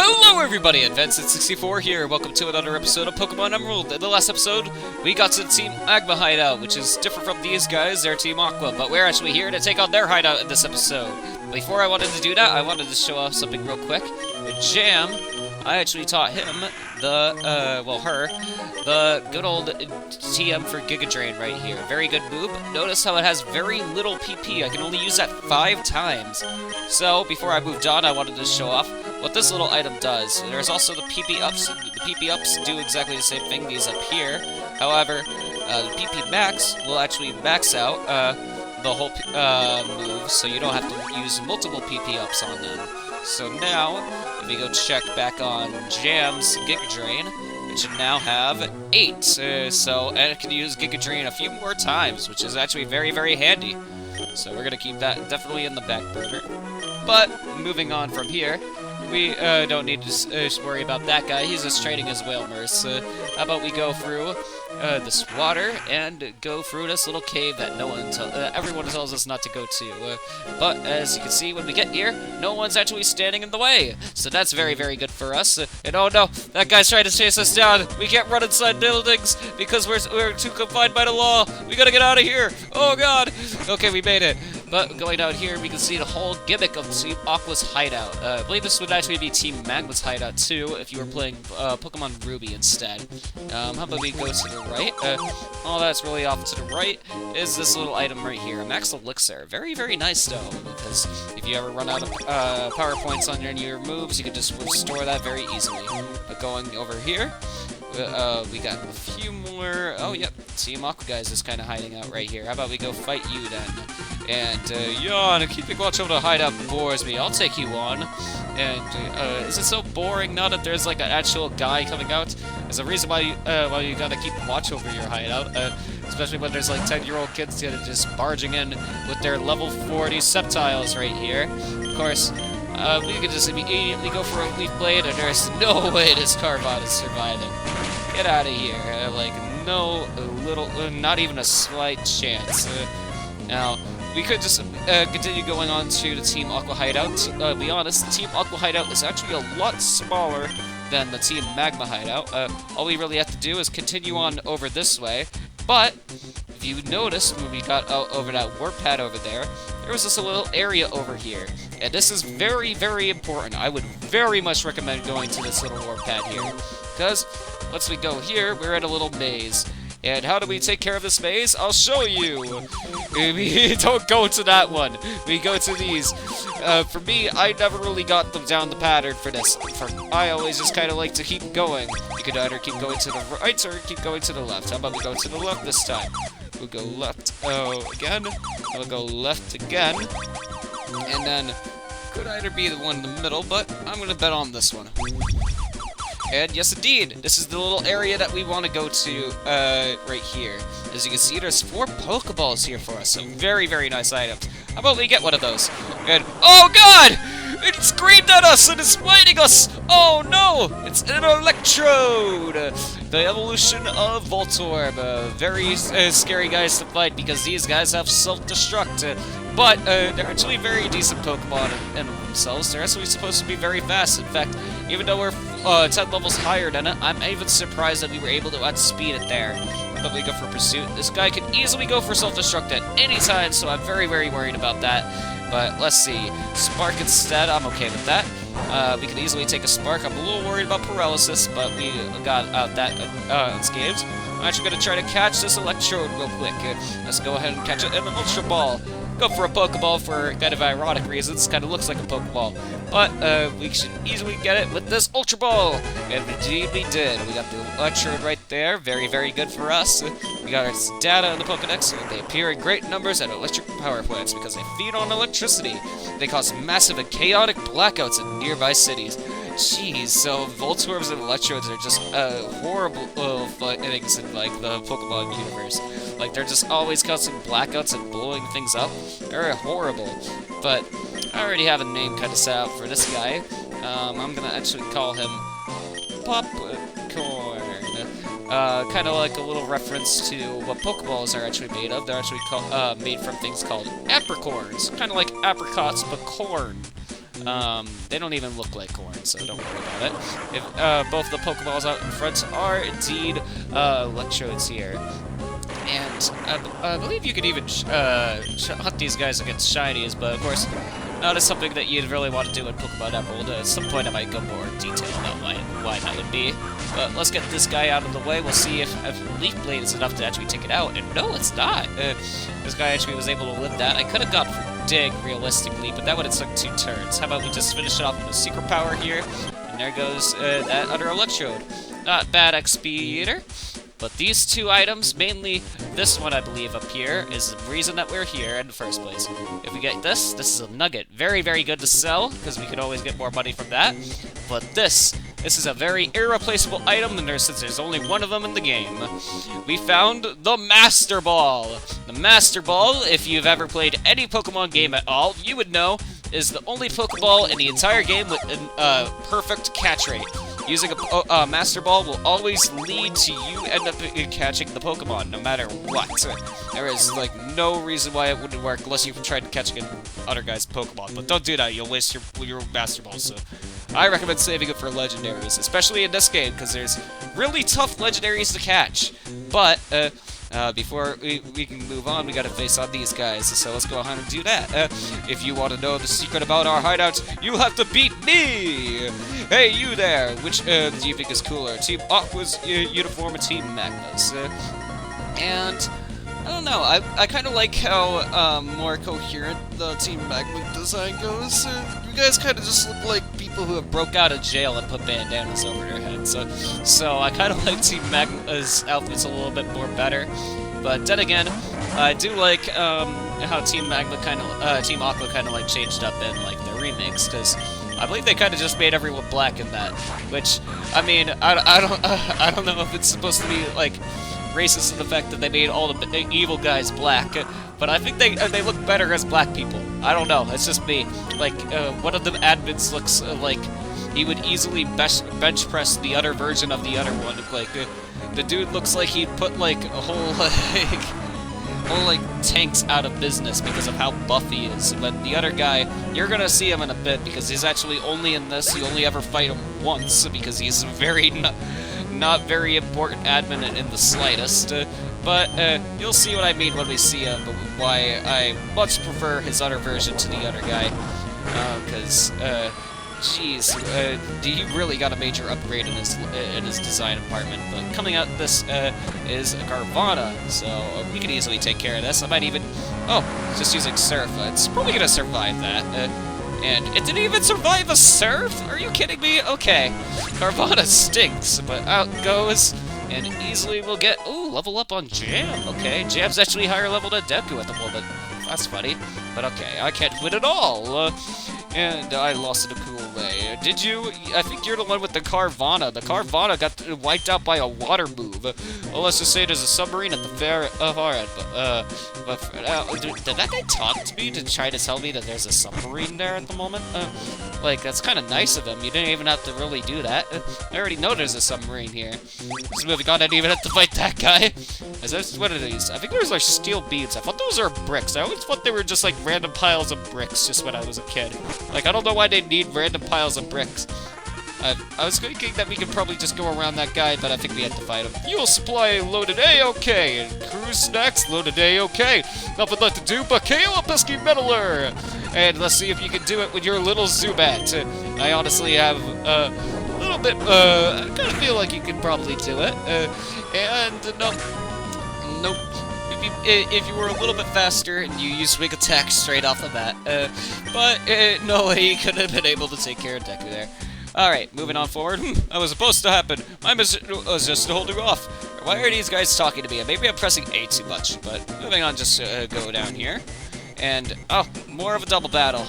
Hello everybody, Advanced64 here. Welcome to another episode of Pokemon Emerald. In the last episode, we got to the Team Magma hideout, which is different from these guys, they're Team Aqua, but we're actually here to take on their hideout in this episode. Before I wanted to do that, I wanted to show off something real quick. With Jam, I actually taught him the good old TM for Giga Drain right here. Very good move. Notice how it has very little PP. I can only use that 5 times. So, before I moved on, I wanted to show off what this little item does. There's also the PP ups. The PP ups do exactly the same thing, these up here. However, the PP max will actually max out the whole move, so you don't have to use multiple PP ups on them. So now, if we go check back on Jam's Giga Drain, it should now have 8. And it can use Giga Drain a few more times, which is actually very, very handy. So we're going to keep that definitely in the back burner. But, moving on from here, we don't need to worry about that guy. He's just training his Whalmers. How about we go through this water and go through this little cave that everyone tells us not to go to. But as you can see, when we get here, no one's actually standing in the way. So that's very, very good for us. And oh no, that guy's trying to chase us down. We can't run inside buildings because we're too confined by the law. We gotta get out of here. Oh god. Okay, we made it. But going down here, we can see the whole gimmick of Team Aqua's hideout. I believe this would actually be Team Magma's hideout too, if you were playing Pokemon Ruby instead. How about we go to the right? All that's really off to the right is this little item right here, a Max Elixir. Very, very nice though, because if you ever run out of power points on your moves, you can just restore that very easily. But going over here, we got a few more. Oh, yep. Team Aqua guys is kind of hiding out right here. How about we go fight you then? And, yawn, keeping watch over the hideout bores me. I'll take you on. And, is it so boring now that there's, like, an actual guy coming out? There's a reason why you gotta keep watch over your hideout. Especially when there's, like, 10-year-old kids that are just barging in with their level 40 Sceptiles right here. Of course, we could just immediately go for a Leaf Blade, and there's no way this Carvon is surviving. Get out of here. Not even a slight chance. Now, we could just continue going on to the Team Aqua hideout. To be honest, the Team Aqua hideout is actually a lot smaller than the Team Magma hideout. All we really have to do is continue on over this way. But, if you notice, when we got over that warp pad over there, there was this little area over here. And this is very, very important. I would very much recommend going to this little warp pad here. Because, once we go here, we're in a little maze. And how do we take care of this maze? I'll show you! We don't go to that one. We go to these. For me, I never really got them down the pattern for this. I always just kind of like to keep going. You could either keep going to the right or keep going to the left. How about we go to the left this time? We'll go left again. We'll go left again. And then, could either be the one in the middle, but I'm going to bet on this one. And yes, indeed, this is the little area that we want to go to right here. As you can see, there's 4 Pokeballs here for us. Some very, very nice items. How about we get one of those? And oh god! It screamed at us and it's biting us! Oh no! It's an Electrode! The evolution of Voltorb. Very scary guys to fight because these guys have self-destruct. But they're actually very decent Pokemon in themselves. They're actually supposed to be very fast. In fact, even though we're 10 levels higher than it, I'm even surprised that we were able to outspeed it there. But we go for Pursuit. This guy could easily go for Self-Destruct at any time, so I'm very, very worried about that. But let's see. Spark instead, I'm okay with that. We could easily take a Spark. I'm a little worried about Paralysis, but we got that unscathed. I'm actually going to try to catch this Electrode real quick. Let's go ahead and catch it in an Ultra Ball. Go for a Pokeball for kind of ironic reasons. Kind of looks like a Pokeball. But we should easily get it with this Ultra Ball. And indeed we did. We got the Electrode right there. Very, very good for us. We got our data in the Pokedex. They appear in great numbers at electric power plants because they feed on electricity. They cause massive and chaotic blackouts in nearby cities. Jeez, so Voltorbs and Electrodes are just horrible things in like the Pokemon universe. Like they're just always causing blackouts and blowing things up. They're horrible. But I already have a name kind of set out for this guy. I'm gonna actually call him Popcorn. Kind of like a little reference to what Pokeballs are actually made of. They're actually made from things called apricorns. Kind of like apricots, but corn. They don't even look like corn, so don't worry about it. If, both the Pokeballs out in front are indeed electrodes here. And I believe you could even hunt these guys against shinies, but of course, not as something that you'd really want to do in Pokemon Emerald. At some point I might go more in detail about why that would be. But let's get this guy out of the way. We'll see if Leaf Blade is enough to actually take it out. And no, it's not. This guy actually was able to live that. I could have gone for Dig, realistically, but that would have took 2 turns. How about we just finish it off with a Secret Power here? And there goes that other Electrode. Not bad XP either. But these 2 items, mainly this one I believe up here, is the reason that we're here in the first place. If we get this is a nugget. Very, very good to sell, because we could always get more money from that. But this is a very irreplaceable item, and since there's only one of them in the game. We found the Master Ball. The Master Ball, if you've ever played any Pokemon game at all, you would know, is the only Pokeball in the entire game with a perfect catch rate. Using a Master Ball will always lead to you end up catching the Pokemon, no matter what. There is, like, no reason why it wouldn't work unless you tried to catch other guy's Pokemon. But don't do that, you'll waste your Master Ball, so I recommend saving it for Legendaries, especially in this game, because there's really tough Legendaries to catch. But, before we can move on, we gotta face on these guys, so let's go ahead and do that. If you want to know the secret about our hideouts, you have to beat me! Hey, you there! Which do you think is cooler, Team Aqua's uniform or Team Magma's? And I don't know, I kind of like how more coherent the Team Magma design goes. You guys kind of just look like people who have broke out of jail and put bandanas over their heads. So I kind of like Team Magma's outfits a little bit more better. But then again, I do like how Team Magma Team Aqua kind of like changed up in like their remakes, because I believe they kind of just made everyone black in that. Which, I mean, I don't know if it's supposed to be like racist in the fact that they made all the evil guys black, but I think they look better as black people. I don't know, it's just me. Like, one of the admins looks like he would easily bench press the other version of the other one. Like, the dude looks like he'd put like a whole tanks out of business because of how buff he is. But the other guy, you're gonna see him in a bit because he's actually only in this. You only ever fight him once because he's very not very important admin in the slightest, but you'll see what I mean when we see him, why I much prefer his other version to the other guy, because, jeez, he really got a major upgrade in his design department. But coming out this is Carvana, so we can easily take care of this. I might even, just using Surf, it's probably gonna survive that. And it didn't even survive a Surf? Are you kidding me? Okay. Carvana stinks, but out goes, and easily we'll get, level up on Jam. Okay, Jam's actually higher level than Deku at the moment. That's funny. But okay, I can't win at all. And I lost in a cool way. Did you? I think you're the one with the Carvana. The Carvana got wiped out by a water move. Well, let's just say there's a submarine at the far end. But did that guy talk to me to try to tell me that there's a submarine there at the moment? Like, that's kind of nice of him. You didn't even have to really do that. I already know there's a submarine here. Just moving on, I didn't even have to fight that guy. What are these? I think there's like steel beams. I thought those are bricks. I always thought they were just like random piles of bricks just when I was a kid. Like, I don't know why they need random piles of bricks. I was thinking that we could probably just go around that guy, but I think we had to fight him. Fuel supply loaded A-okay, and cruise snacks loaded A-okay. Nothing left to do but KO a pesky meddler. And let's see if you can do it with your little Zubat. I honestly have a little bit, I kind of feel like you could probably do it. Nope. If you were a little bit faster and you used Wing Attack straight off the bat. But no way you could have been able to take care of Deku there. Alright, moving on forward. That was supposed to happen. My mission was just to hold you off. Why are these guys talking to me? Maybe I'm pressing A too much, but moving on, just go down here. And, more of a double battle.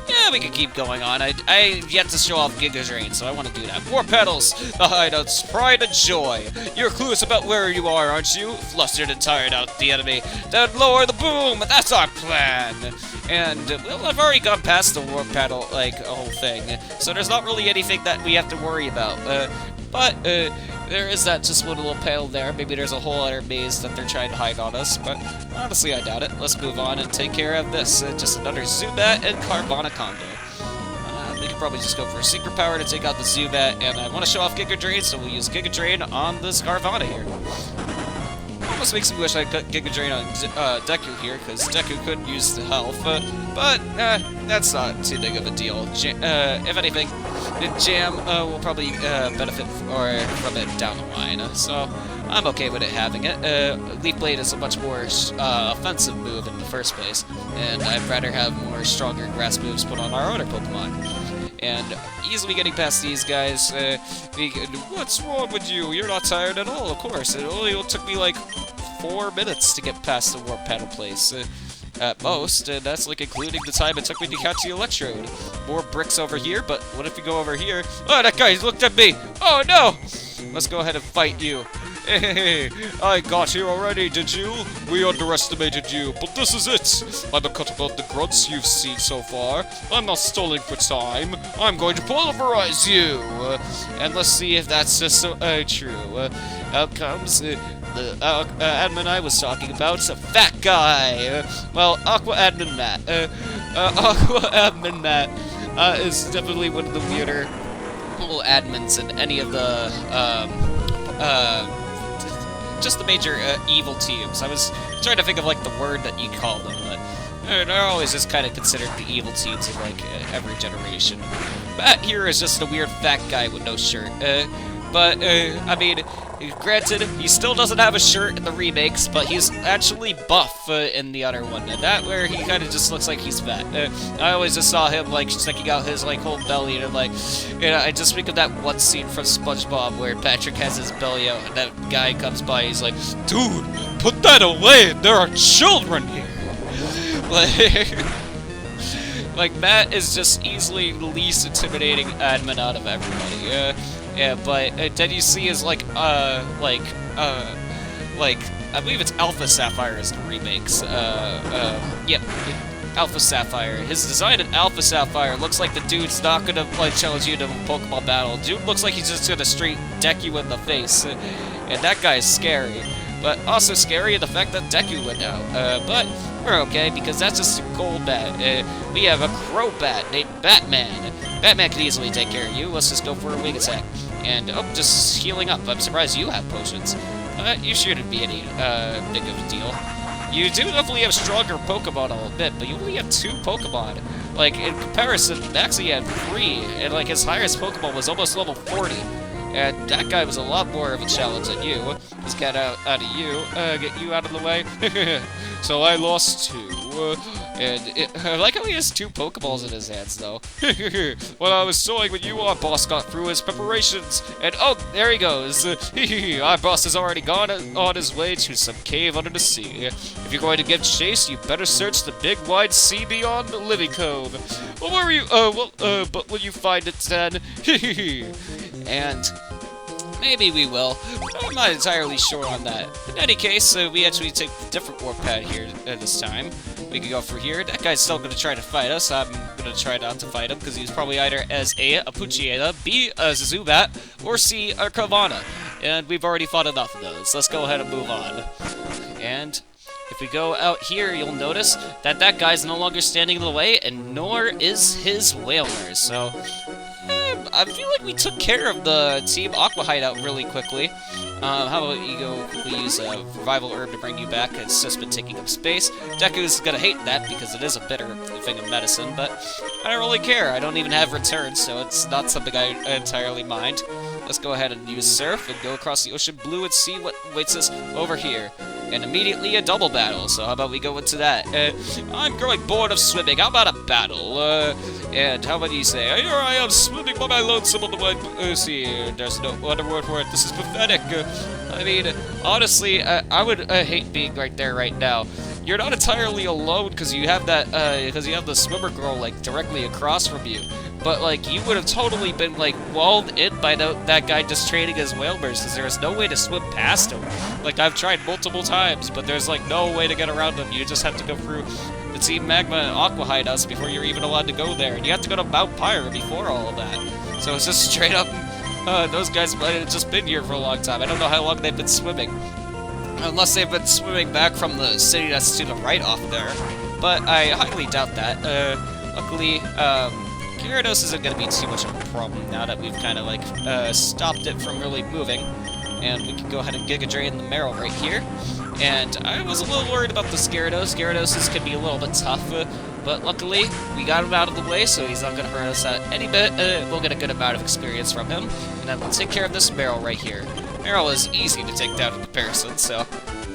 Yeah, we can keep going on. I yet to show off Giga Drain, so I want to do that. More pedals! The Hideout's pride and joy. You're clueless about where you are, aren't you? Flustered and tired out the enemy. Then lower the boom! That's our plan! And, well, I've already gone past the warp paddle, like, a whole thing. So there's not really anything that we have to worry about. But there is that just one little paddle there. Maybe there's a whole other maze that they're trying to hide on us, but honestly, I doubt it. Let's move on and take care of this. Just another Zubat and Carvana combo. should probably just go for a Secret Power to take out the Zubat, and I want to show off Giga Drain, so we'll use Giga Drain on this Carvana here. Almost makes me wish I could Giga Drain on Deku here, because Deku could use the health, but that's not too big of a deal. If anything, Jam will probably benefit from it down the line, so I'm okay with it having it. Leaf Blade is a much more offensive move in the first place, and I'd rather have more stronger grass moves put on our other Pokemon. And easily getting past these guys, what's wrong with you? You're not tired at all, of course. It only took me like 4 minutes to get past the Warp Paddle place. At most, and that's like including the time it took me to catch the Electrode. More bricks over here, but what if we go over here? Oh, that guy's looked at me! Oh no! Let's go ahead and fight you. Hey, I got here already, did you? We underestimated you, but this is it! I'm a cut about the grunts you've seen so far. I'm not stalling for time. I'm going to pulverize you! And let's see if that's just true. Out comes the admin I was talking about, a fat guy! Well, Aqua Admin Matt. Aqua Admin Matt is definitely one of the weirder little admins in any of the, just the major evil teams. I was trying to think of like the word that you call them, but they're always just kind of considered the evil teams of like every generation. Matt here is just a weird fat guy with no shirt. But I mean, granted, he still doesn't have a shirt in the remakes, but he's actually buff in the other one. And that where he kind of just looks like he's fat. I always just saw him like sticking out his like whole belly, and like, you know, I just think of that one scene from SpongeBob where Patrick has his belly out, and that guy comes by, he's like, "Dude, put that away! There are children here!" Like Matt is just easily the least intimidating admin out of everybody. Yeah, but then you see his like I believe it's Alpha Sapphire is the remakes. Yep, Alpha Sapphire. His design in Alpha Sapphire looks like the dude's not gonna like challenge you to a Pokemon battle. Dude looks like he's just gonna straight deck you in the face, and that guy's scary. But also scary the fact that Deku went out. But we're okay because that's just a gold bat. We have a Crobat named Batman. Batman can easily take care of you. Let's just go for a wing attack. And, oh, just healing up. I'm surprised you have potions. You shouldn't be any big of a deal. You do definitely have stronger Pokemon, I'll admit, but you only have 2 Pokemon. Like, in comparison, Maxie had 3, and, like, his highest Pokemon was almost level 40. And that guy was a lot more of a challenge than you. Let's get out of you, get you out of the way. So I lost 2. I like how he has 2 Pokeballs in his hands, though. While I was toying with you, our boss got through his preparations, and oh, there he goes. Our boss has already gone on his way to some cave under the sea. If you're going to give chase, you better search the big wide sea beyond the Lilycove. Well, where are you? But will you find it then? And maybe we will. I'm not entirely sure on that. In any case, we actually take a different warp pad here this time. We can go for here. That guy's still going to try to fight us. I'm going to try not to fight him because he's probably either as A, a Poochyena, B, a Zubat, or C, a Carvana. And we've already fought enough of those. Let's go ahead and move on. And if we go out here, you'll notice that that guy's no longer standing in the way, and nor is his Whaler. So I feel like we took care of the Team Aqua hideout really quickly. How about you go quickly use a Revival Herb to bring you back? It's just been taking up space. Deku's gonna hate that because it is a bitter thing of medicine, but I don't really care. I don't even have returns, so it's not something I entirely mind. Let's go ahead and use Surf and go across the ocean blue and see what waits us over here. And immediately a double battle, so how about we go into that? I'm growing bored of swimming, how about a battle? And how about you say, here I am swimming by my lonesome on the wide sea. There's no other word for it, this is pathetic. I mean, honestly, I would hate being right there right now. You're not entirely alone because you have that, because you have the swimmer girl, like, directly across from you. But, like, you would have totally been, like, walled in by that guy just trading his whalebirds because there is no way to swim past him. Like, I've tried multiple times, but there's, like, no way to get around him. You just have to go through the Team Magma and Aqua hideouts before you're even allowed to go there. And you have to go to Mount Pyre before all of that. So it's just straight up, those guys might have just been here for a long time. I don't know how long they've been swimming. Unless they've been swimming back from the city that's to the right off there. But I highly doubt that. Luckily, Gyarados isn't going to be too much of a problem now that we've kind of, like, stopped it from really moving. And we can go ahead and Giga Drain the Meryl right here. And I was a little worried about this Gyarados. Gyarados can be a little bit tough, but luckily we got him out of the way, so he's not going to hurt us any bit. We'll get a good amount of experience from him. And then we'll take care of this Meryl right here. Meryl is easy to take down in comparison, so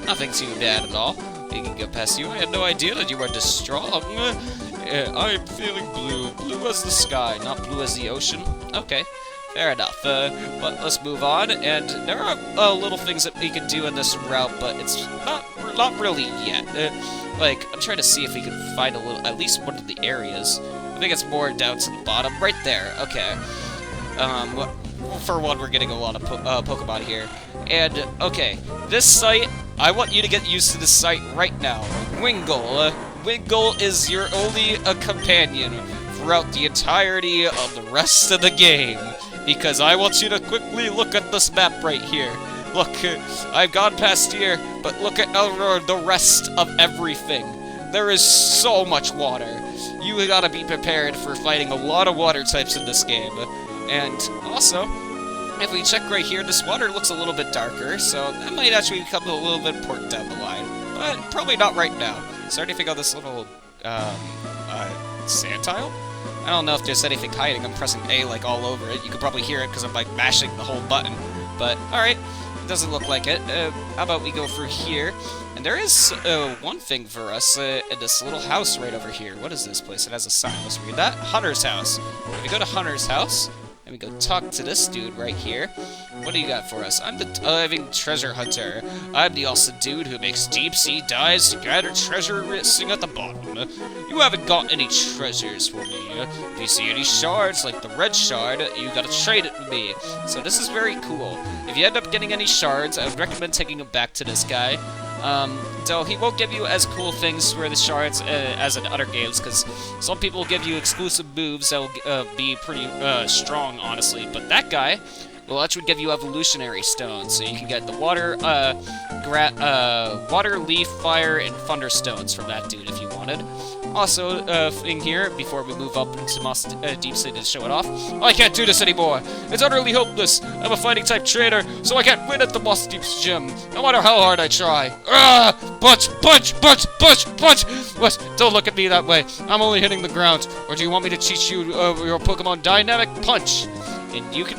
nothing too bad at all. He can get past you. I had no idea that you were this strong. I'm feeling blue. Blue as the sky, not blue as the ocean. Okay. Fair enough, but let's move on, and there are little things that we can do in this route, but it's not really yet. Like, I'm trying to see if we can find at least one of the areas. I think it's more down to the bottom, right there, okay. For one, we're getting a lot of Pokemon here, and, okay, this site, I want you to get used to this site right now. Wingull. Wingull is your only companion throughout the entirety of the rest of the game. Because I want you to quickly look at this map right here. Look, I've gone past here, but look at the rest of everything. There is so much water. You gotta be prepared for fighting a lot of water types in this game. And also, if we check right here, this water looks a little bit darker, so that might actually become a little bit important down the line. But probably not right now. Is there anything on this little, sand tile? I don't know if there's anything hiding. I'm pressing A, like, all over it. You can probably hear it because I'm, like, mashing the whole button. But, alright. It doesn't look like it. How about we go through here? And there is one thing for us in this little house right over here. What is this place? It has a sign. Let's read that. Hunter's house. If we go to Hunter's house, and we go talk to this dude right here. What do you got for us? I'm the diving treasure hunter. I'm the awesome dude who makes deep-sea dives to gather treasure resting at the bottom. You haven't got any treasures for me. If you see any shards, like the red shard, you gotta trade it with me. So this is very cool. If you end up getting any shards, I would recommend taking them back to this guy. So he won't give you as cool things for the shards as in other games, because some people will give you exclusive moves that will be pretty strong, honestly. But that guy will actually give you evolutionary stones, so you can get the water, water, leaf, fire, and thunder stones from that dude if you wanted. Also, thing here, before we move up into Moss Deep City to show it off. I can't do this anymore. It's utterly hopeless. I'm a fighting type trainer, so I can't win at the Moss Deep Gym, no matter how hard I try. Ah! Punch! Punch! Punch! Punch! Punch! What? Don't look at me that way. I'm only hitting the ground. Or do you want me to teach you your Pokemon Dynamic Punch? And you can,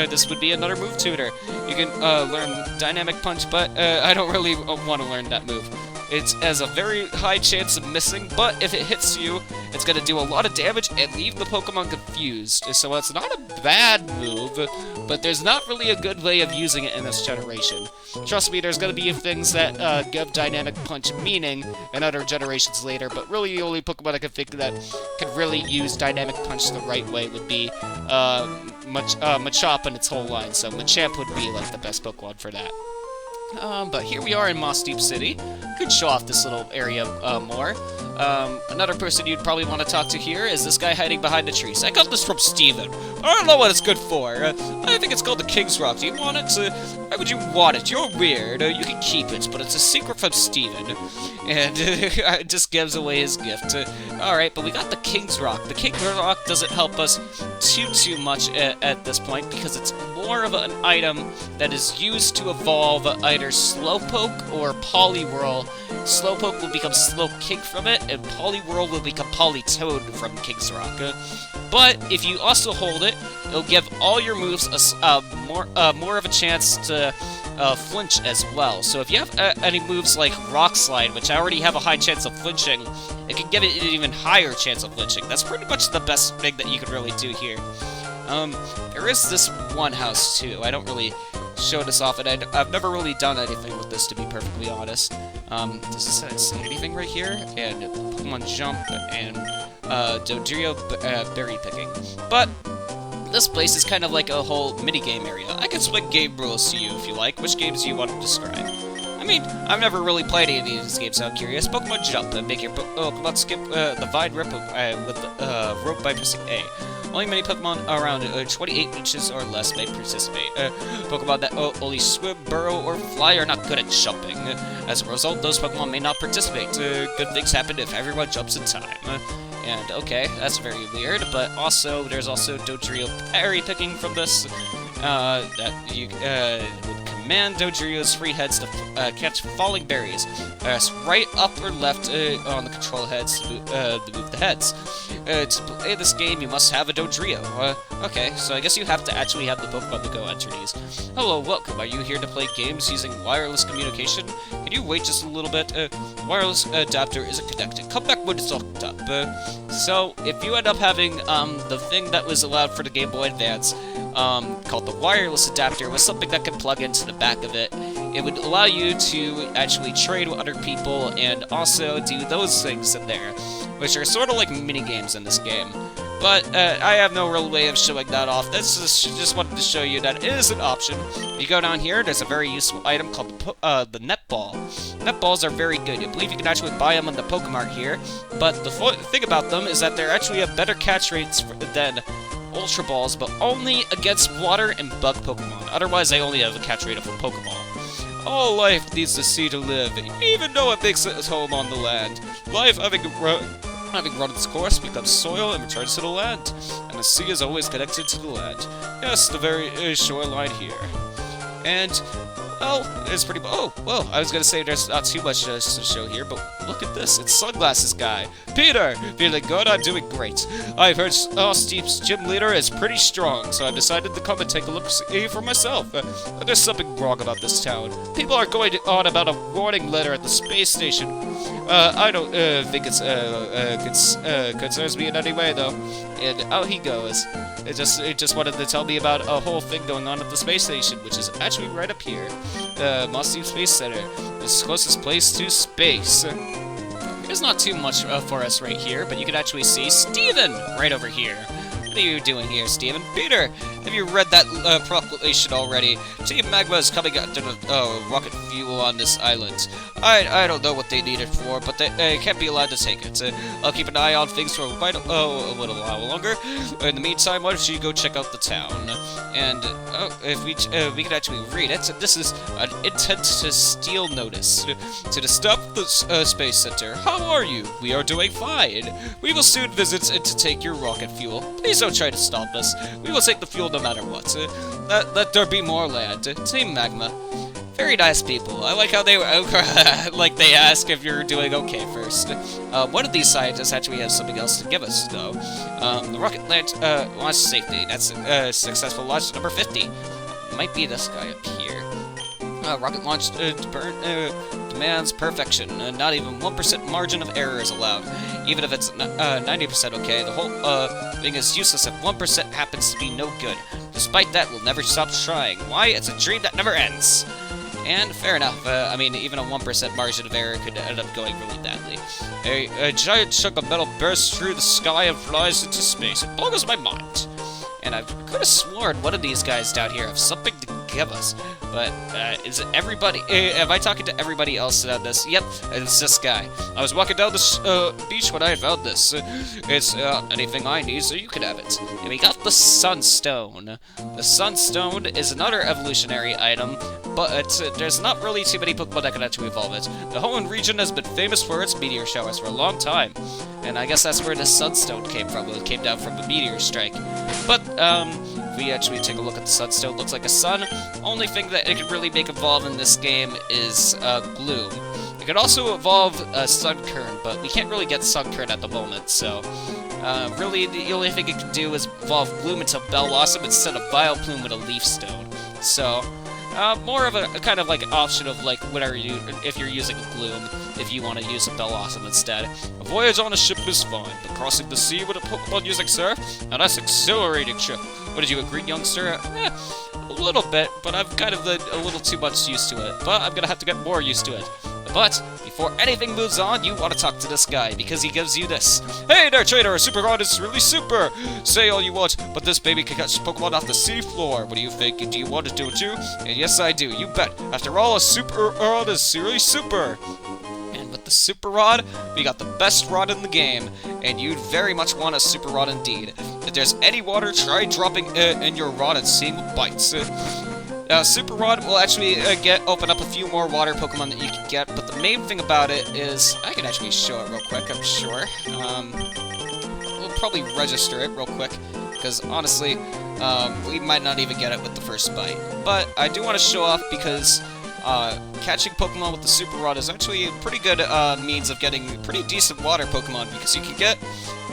this would be another move tutor. You can learn Dynamic Punch, but I don't really want to learn that move. It has a very high chance of missing, but if it hits you, it's going to do a lot of damage and leave the Pokemon confused. So it's not a bad move, but there's not really a good way of using it in this generation. Trust me, there's going to be things that give Dynamic Punch meaning in other generations later, but really the only Pokemon I can think that could really use Dynamic Punch the right way would be Machop and its whole line, so Machamp would be like the best Pokemon for that. But here we are in Moss Deep City. Could show off this little area more. Another person you'd probably want to talk to here is this guy hiding behind the trees. I got this from Steven. I don't know what it's good for. I think it's called the King's Rock. Do you want it? Why would you want it? You're weird. You can keep it, but it's a secret from Steven. And it just gives away his gift. Alright, but we got the King's Rock. The King's Rock doesn't help us too much at this point because it's more of an item that is used to evolve either Slowpoke or Poliwhirl. Slowpoke will become Slowking from it, and Poliwhirl will become Politoed from King's Rock. But if you also hold it, it'll give all your moves more of a chance to flinch as well. So if you have any moves like Rock Slide, which I already have a high chance of flinching, it can give it an even higher chance of flinching. That's pretty much the best thing that you could really do here. There is this one house too. I don't really show this off, and I've never really done anything with this, to be perfectly honest. Does this say anything right here? And Pokemon Jump and Dodrio Berry Picking. But this place is kind of like a whole minigame area. I can explain game rules to you if you like. Which games do you want to describe? I mean, I've never really played any of these games, so I'm curious. Pokemon Jump, make your Pokemon skip the Vine Rip with the rope by pressing A. Only many Pokemon around 28 inches or less may participate. Pokemon that only swim, burrow, or fly are not good at jumping. As a result, those Pokemon may not participate. Good things happen if everyone jumps in time. And okay, that's very weird, but also, there's also Dodrio berry picking from this, that you, would command Dodrio's free heads to, catch falling berries. Press right, up, or left, on the control heads to move the heads. To play this game, you must have a Dodrio. Okay, so I guess you have to actually have the Pokemon to go enter these. Hello, welcome. Are you here to play games using wireless communication? Can you wait just a little bit? Wireless adapter isn't connected. Come back when it's hooked up. So, if you end up having, the thing that was allowed for the Game Boy Advance, called the wireless adapter, was something that could plug into the back of it. It would allow you to actually trade with other people and also do those things in there, which are sort of like mini-games in this game. But I have no real way of showing that off. This is just wanted to show you that it is an option. If you go down here, there's a very useful item called the netball. Netballs are very good. I believe you can actually buy them on the Pokemart here, but the thing about them is that they're actually have better catch rates than Ultra Balls, but only against water and bug Pokemon. Otherwise, they only have a catch rate of a Pokeball. All life needs the sea to live, even though it makes its home on the land. Life, having run its course, becomes soil and returns to the land. And the sea is always connected to the land. Yes, the very shoreline here. And, well, it's pretty... Oh, well, I was gonna say there's not too much to show here, but look at this. It's Sunglasses Guy. Peter! Feeling good? I'm doing great. I've heard Steve's gym leader is pretty strong, so I've decided to come and take a look for myself. There's something wrong about this town. People are going on about a warning letter at the space station. I don't think it's concerns me in any way, though. And out he goes. It just wanted to tell me about a whole thing going on at the space station, which is actually right up here. Mossy Space Center, the closest place to space. There's not too much for us right here, but you can actually see Steven right over here. What are you doing here, Steven? Peter, have you read that proclamation already? Team Magma is coming after the rocket fuel on this island. I don't know what they need it for, but they can't be allowed to take it. I'll keep an eye on things for quite a little while longer. In the meantime, why don't you go check out the town? And if we can actually read it, this is an intent to steal notice. To stop the space center. How are you? We are doing fine. We will soon visit and to take your rocket fuel. Please don't try to stop us. We will take the fuel no matter what. Let there be more land. Team Magma. Very nice people. I like how they like they ask if you're doing okay first. One of these scientists actually has something else to give us, though. The rocket launch safety. That's successful launch number 50. Might be this guy up here. Rocket launch demands perfection. Not even 1% margin of error is allowed. Even if it's 90% okay, the whole thing is useless if 1% happens to be no good. Despite that, we'll never stop trying. Why? It's a dream that never ends. And fair enough. I mean, even a 1% margin of error could end up going really badly. A giant chunk of metal bursts through the sky and flies into space. It boggles my mind. And I could have sworn one of these guys down here have something to give us. But, is it everybody? Am I talking to everybody else about this? Yep, it's this guy. I was walking down the beach when I found this. It's anything I need, so you can have it. And we got the Sunstone. The Sunstone is another evolutionary item, but there's not really too many Pokemon that can actually evolve it. The whole region has been famous for its meteor showers for a long time. And I guess that's where the Sunstone came from. It came down from a meteor strike. But, if we actually take a look at the Sunstone, looks like a sun. Only thing that it can really make evolve in this game is Gloom. It could also evolve Sunkern, but we can't really get Sunkern at the moment, so really the only thing it can do is evolve Gloom into Bellossom instead of Vileplume with a Leaf Stone. So, more of a kind of like option of like whatever if you're using a Gloom, if you want to use a Bellossom instead. A voyage on a ship is fine, but crossing the sea with a Pokemon using surf? Now that's exhilarating trip. What, did you agree, youngster? A little bit, but I've kind of a little too much used to it. But I'm gonna have to get more used to it. But, before anything moves on, you want to talk to this guy, because he gives you this. Hey there, trainer! Super Rod is really super! Say all you want, but this baby can catch Pokemon off the seafloor. What do you think? Do you want to do it too? And yes, I do. You bet. After all, a Super Rod is really super. And with the Super Rod, we got the best rod in the game, and you'd very much want a Super Rod indeed. If there's any water, try dropping in your rod and seeing what bites. Super Rod will actually open up a few more water Pokemon that you can get, but the main thing about it is, I can actually show it real quick, I'm sure. We'll probably register it real quick, because honestly, we might not even get it with the first bite. But I do want to show off because catching Pokemon with the Super Rod is actually a pretty good means of getting pretty decent water Pokemon, because you can get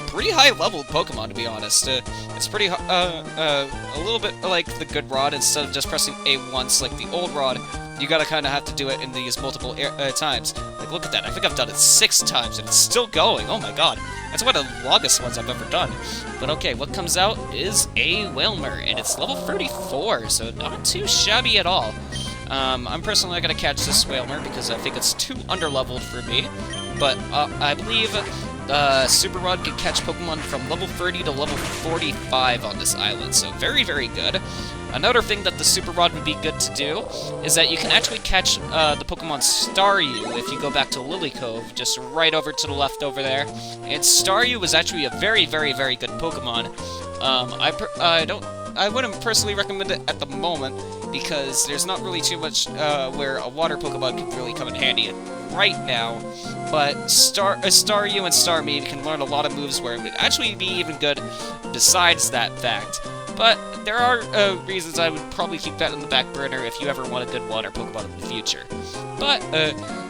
pretty high-leveled Pokemon, to be honest. It's pretty, a little bit like the good Rod. Instead of just pressing A once like the old Rod, you gotta kind of have to do it in these multiple times. Like, look at that. I think I've done it 6 times, and it's still going. Oh my god. That's one of the longest ones I've ever done. But okay, what comes out is a Wilmer, and it's level 34, so not too shabby at all. I'm personally not gonna catch this Wilmer because I think it's too underleveled for me, but I believe Super Rod can catch Pokemon from level 30 to level 45 on this island, so very, very good. Another thing that the Super Rod would be good to do is that you can actually catch the Pokemon Staryu if you go back to Lilycove, just right over to the left over there. And Staryu is actually a very, very, very good Pokemon. I wouldn't personally recommend it at the moment because there's not really too much where a water Pokemon can really come in handy right now. But Staryu and Starmie can learn a lot of moves where it would actually be even good besides that fact. But there are reasons I would probably keep that in the back burner if you ever want a good water Pokemon in the future. But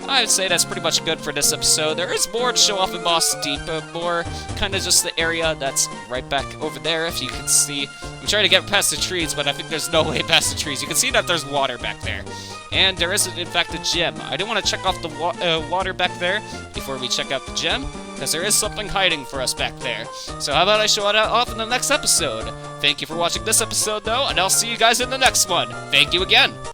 I would say that's pretty much good for this episode. There is more to show off in Moss Deep, more kind of just the area that's right back over there, if you can see. I'm trying to get past the trees, but I think there's no way past the trees. You can see that there's water back there. And there is, in fact, a gym. I do want to check off the water back there before we check out the gym, because there is something hiding for us back there. So how about I show it off in the next episode? Thank you for watching this episode, though, and I'll see you guys in the next one. Thank you again!